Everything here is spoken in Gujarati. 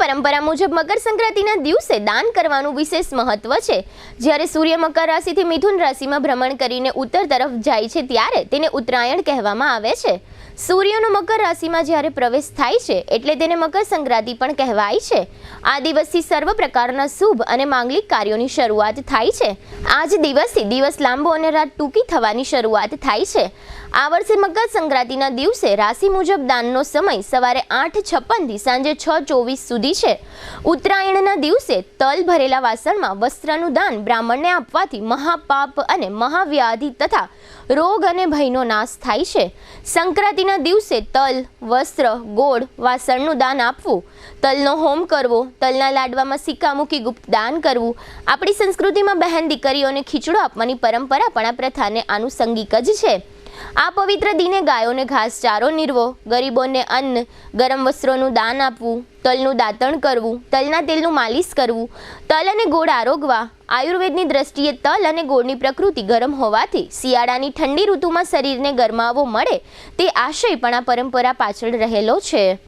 પરંપરા મુજબ મકર સંક્રાંતિના દિવસે દાન કરવાનું વિશેષ મહત્વ છે। જ્યારે સૂર્ય મકર રાશિથી મિથુન રાશિમાં ભ્રમણ કરીને ઉત્તર તરફ જાય છે ત્યારે તેને ઉત્તરાયણ કહેવામાં આવે છે। સૂર્યનો મકર રાશિમાં જ્યારે પ્રવેશ થાય છે એટલે તેને મકર સંક્રાંતિ પણ કહેવાય છે। આ દિવસથી સર્વ પ્રકારના શુભ અને માંગલિક કાર્યોની શરૂઆત થાય છે। આ જ દિવસથી દિવસ લાંબો અને રાત ટૂંકી થવાની શરૂઆત થાય છે। આ વર્ષે મકર સંક્રાંતિના દિવસે રાશિ મુજબ દાનનો સમય સવારે 8:56 થી સાંજે 6:24 સુધી છે। ઉત્તરાયણના દિવસે તલ ભરેલા વાસણમાં વસ્ત્રનું દાન બ્રાહ્મણને આપવાથી મહાપાપ અને મહાવ્યાધિ તથા રોગ અને ભયનો નાશ થાય છે। સંક્રાંતિના દિવસે તલ, વસ્ત્ર, ગોળ, વાસણનું દાન આપવું, તલનો હોમ કરવો, તલના લાડવામાં સિક્કા મૂકી ગુપ્ત દાન કરવું, આપણી સંસ્કૃતિમાં બહેન દીકરીઓને ખીચડો આપવાની પરંપરા પણ આ પ્રથાને આનુષંગિક જ છે। આ પવિત્ર દિને ગાયોને ઘાસચારો નીરવો, ગરીબોને અન્ન, ગરમ વસ્ત્રોનું દાન આપવું, તલનું દાતણ કરવું, તલના તેલનું માલિશ કરવું, તલ અને ગોળ આરોગવા। આયુર્વેદની દ્રષ્ટિએ તલ અને ગોળની પ્રકૃતિ ગરમ હોવાથી શિયાળાની ઠંડી ઋતુમાં શરીરને ગરમાવો મળે તે આશય પણ આ પરંપરા પાછળ રહેલો છે।